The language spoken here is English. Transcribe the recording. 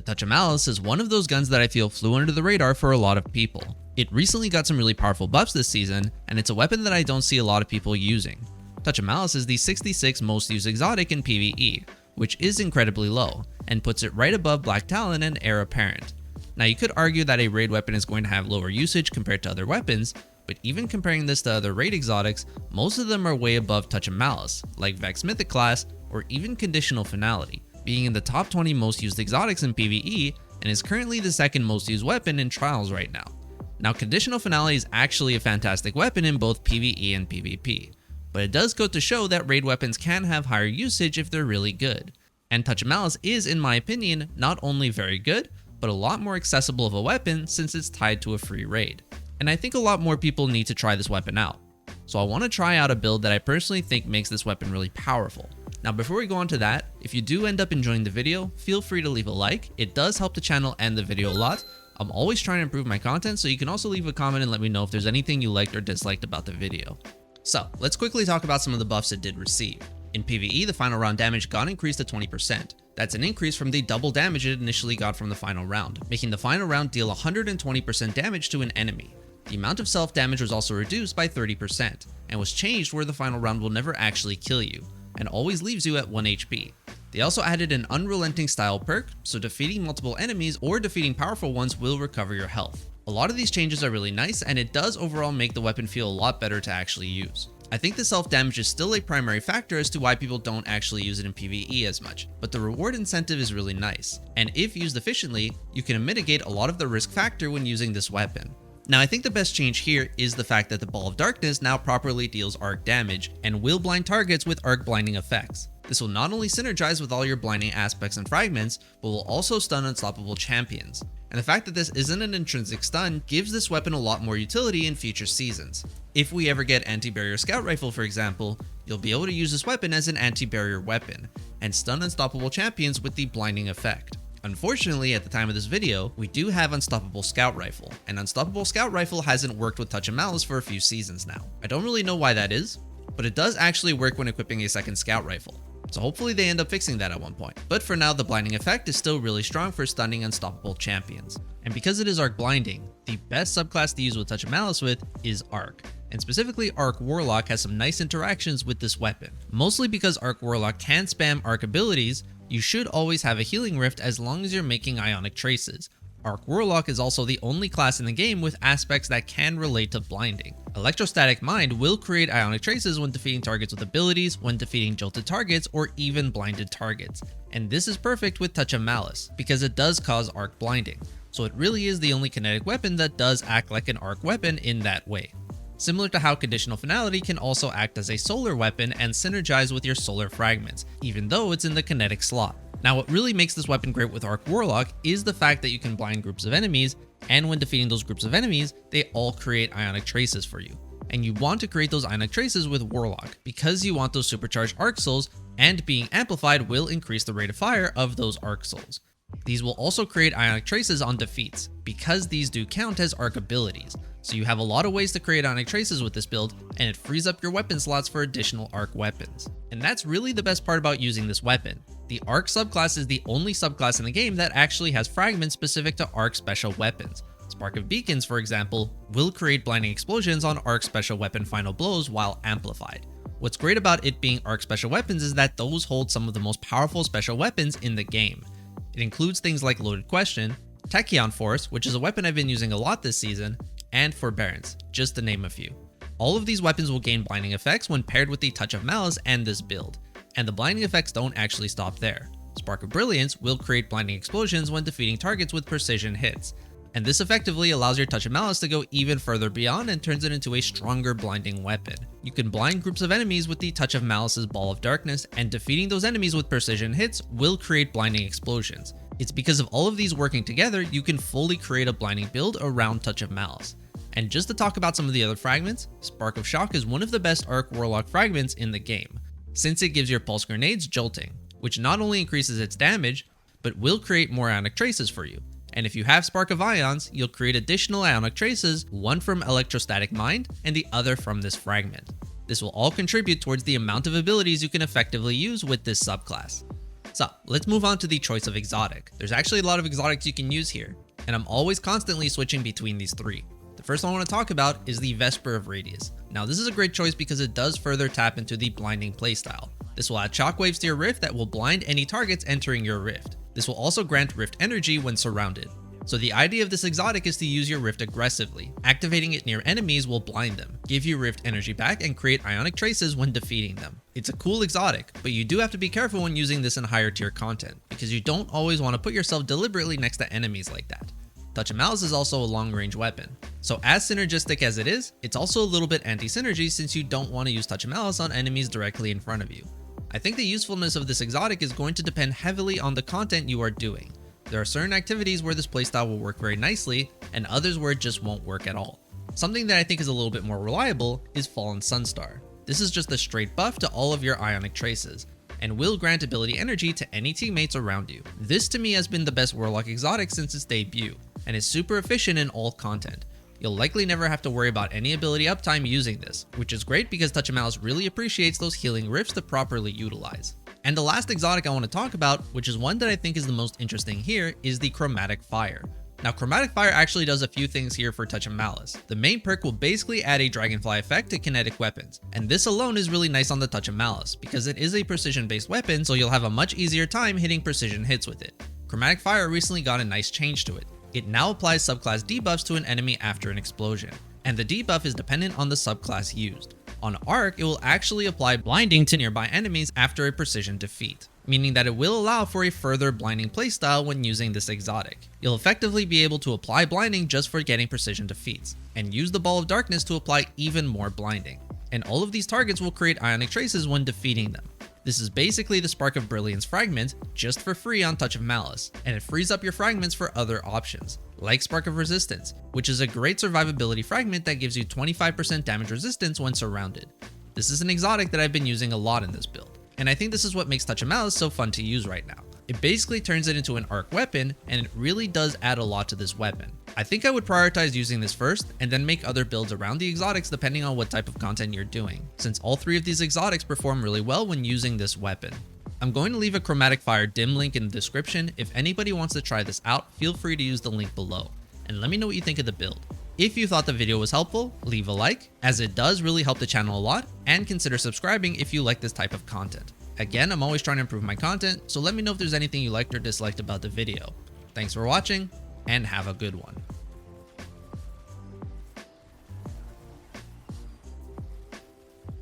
Touch of Malice is one of those guns that I feel flew under the radar for a lot of people. It recently got some really powerful buffs this season, and it's a weapon that I don't see a lot of people using. Touch of Malice is the 66th most used exotic in PvE, which is incredibly low, and puts it right above Black Talon and Heir Apparent. Now you could argue that a raid weapon is going to have lower usage compared to other weapons, but even comparing this to other raid exotics, most of them are way above Touch of Malice, like Vex Mythic class, or even Conditional Finality, being in the top 20 most used exotics in PvE, and is currently the second most used weapon in Trials right now. Now Conditional Finality is actually a fantastic weapon in both PvE and PvP, but it does go to show that raid weapons can have higher usage if they're really good. And Touch of Malice is, in my opinion, not only very good, but a lot more accessible of a weapon since it's tied to a free raid. And I think a lot more people need to try this weapon out. So I want to try out a build that I personally think makes this weapon really powerful. Now before we go on to that, if you do end up enjoying the video, feel free to leave a like. It does help the channel and the video a lot. I'm always trying to improve my content, so you can also leave a comment and let me know if there's anything you liked or disliked about the video. So let's quickly talk about some of the buffs it did receive. In PvE, the final round damage got increased to 20%. That's an increase from the double damage it initially got from the final round, making the final round deal 120% damage to an enemy. The amount of self damage was also reduced by 30%, and was changed where the final round will never actually kill you, and always leaves you at 1 HP. They also added an unrelenting style perk, so defeating multiple enemies or defeating powerful ones will recover your health. A lot of these changes are really nice, and it does overall make the weapon feel a lot better to actually use. I think the self damage is still a primary factor as to why people don't actually use it in PvE as much, but the reward incentive is really nice, and if used efficiently, you can mitigate a lot of the risk factor when using this weapon. Now I think the best change here is the fact that the Ball of Darkness now properly deals arc damage and will blind targets with arc blinding effects. This will not only synergize with all your blinding aspects and fragments, but will also stun unstoppable champions. And the fact that this isn't an intrinsic stun gives this weapon a lot more utility in future seasons. If we ever get Anti-Barrier Scout Rifle for example, you'll be able to use this weapon as an anti-barrier weapon, and stun unstoppable champions with the blinding effect. Unfortunately, at the time of this video, we do have Unstoppable Scout Rifle, and Unstoppable Scout Rifle hasn't worked with Touch of Malice for a few seasons now. I don't really know why that is, but it does actually work when equipping a second Scout Rifle. So hopefully they end up fixing that at one point. But for now, the blinding effect is still really strong for stunning unstoppable champions. And because it is arc blinding, the best subclass to use with Touch of Malice with is Arc. And specifically Arc Warlock has some nice interactions with this weapon. Mostly because Arc Warlock can spam Arc abilities, you should always have a healing rift as long as you're making ionic traces. Arc Warlock is also the only class in the game with aspects that can relate to blinding. Electrostatic Mind will create ionic traces when defeating targets with abilities, when defeating jolted targets, or even blinded targets. And this is perfect with Touch of Malice, because it does cause arc blinding. So it really is the only kinetic weapon that does act like an arc weapon in that way. Similar to how Conditional Finality can also act as a solar weapon and synergize with your solar fragments, even though it's in the kinetic slot. Now what really makes this weapon great with Arc Warlock is the fact that you can blind groups of enemies, and when defeating those groups of enemies, they all create ionic traces for you. And you want to create those ionic traces with Warlock, because you want those supercharged arc souls, and being amplified will increase the rate of fire of those arc souls. These will also create ionic traces on defeats, because these do count as arc abilities. So you have a lot of ways to create ionic traces with this build, and it frees up your weapon slots for additional arc weapons. And that's really the best part about using this weapon. The Arc subclass is the only subclass in the game that actually has fragments specific to Arc special weapons. Spark of Beacons, for example, will create blinding explosions on Arc special weapon final blows while amplified. What's great about it being Arc special weapons is that those hold some of the most powerful special weapons in the game. It includes things like Loaded Question, Tachyon Force, which is a weapon I've been using a lot this season, and Forbearance, just to name a few. All of these weapons will gain blinding effects when paired with the Touch of Malice and this build. And the blinding effects don't actually stop there. Spark of Brilliance will create blinding explosions when defeating targets with precision hits, and this effectively allows your Touch of Malice to go even further beyond and turns it into a stronger blinding weapon. You can blind groups of enemies with the Touch of Malice's Ball of Darkness, and defeating those enemies with precision hits will create blinding explosions. It's because of all of these working together, you can fully create a blinding build around Touch of Malice. And just to talk about some of the other fragments, Spark of Shock is one of the best Arc Warlock fragments in the game, since it gives your pulse grenades jolting, which not only increases its damage, but will create more ionic traces for you. And if you have Spark of Ions, you'll create additional ionic traces, one from Electrostatic Mind and the other from this fragment. This will all contribute towards the amount of abilities you can effectively use with this subclass. So let's move on to the choice of exotic. There's actually a lot of exotics you can use here, and I'm always constantly switching between these three. The first one I want to talk about is the Vesper of Radius. Now this is a great choice because it does further tap into the blinding playstyle. This will add shockwaves to your rift that will blind any targets entering your rift. This will also grant rift energy when surrounded. So the idea of this exotic is to use your rift aggressively. Activating it near enemies will blind them, give you rift energy back, and create ionic traces when defeating them. It's a cool exotic, but you do have to be careful when using this in higher tier content, because you don't always want to put yourself deliberately next to enemies like that. Touch of Malice is also a long range weapon. So as synergistic as it is, it's also a little bit anti-synergy since you don't want to use Touch of Malice on enemies directly in front of you. I think the usefulness of this exotic is going to depend heavily on the content you are doing. There are certain activities where this playstyle will work very nicely, and others where it just won't work at all. Something that I think is a little bit more reliable is Fallen Sunstar. This is just a straight buff to all of your ionic traces, and will grant ability energy to any teammates around you. This to me has been the best Warlock exotic since its debut, and is super efficient in all content. You'll likely never have to worry about any ability uptime using this, which is great because Touch of Malice really appreciates those healing rifts to properly utilize. And the last exotic I want to talk about, which is one that I think is the most interesting here, is the Chromatic Fire. Now Chromatic Fire actually does a few things here for Touch of Malice. The main perk will basically add a dragonfly effect to kinetic weapons, and this alone is really nice on the Touch of Malice because it is a precision based weapon, so you'll have a much easier time hitting precision hits with it. Chromatic Fire recently got a nice change to it. It now applies subclass debuffs to an enemy after an explosion, and the debuff is dependent on the subclass used. On Arc, it will actually apply blinding to nearby enemies after a precision defeat, meaning that it will allow for a further blinding playstyle when using this exotic. You'll effectively be able to apply blinding just for getting precision defeats, and use the Ball of Darkness to apply even more blinding. And all of these targets will create ionic traces when defeating them. This is basically the Spark of Brilliance fragment just for free on Touch of Malice, and it frees up your fragments for other options, like Spark of Resistance, which is a great survivability fragment that gives you 25% damage resistance when surrounded. This is an exotic that I've been using a lot in this build, and I think this is what makes Touch of Malice so fun to use right now. It basically turns it into an arc weapon, and it really does add a lot to this weapon. I think I would prioritize using this first, and then make other builds around the exotics depending on what type of content you're doing, since all three of these exotics perform really well when using this weapon. I'm going to leave a Chromatic Fire dim link in the description. If anybody wants to try this out, feel free to use the link below, and let me know what you think of the build. If you thought the video was helpful, leave a like, as it does really help the channel a lot, and consider subscribing if you like this type of content. Again, I'm always trying to improve my content, so let me know if there's anything you liked or disliked about the video. Thanks for watching, and have a good one.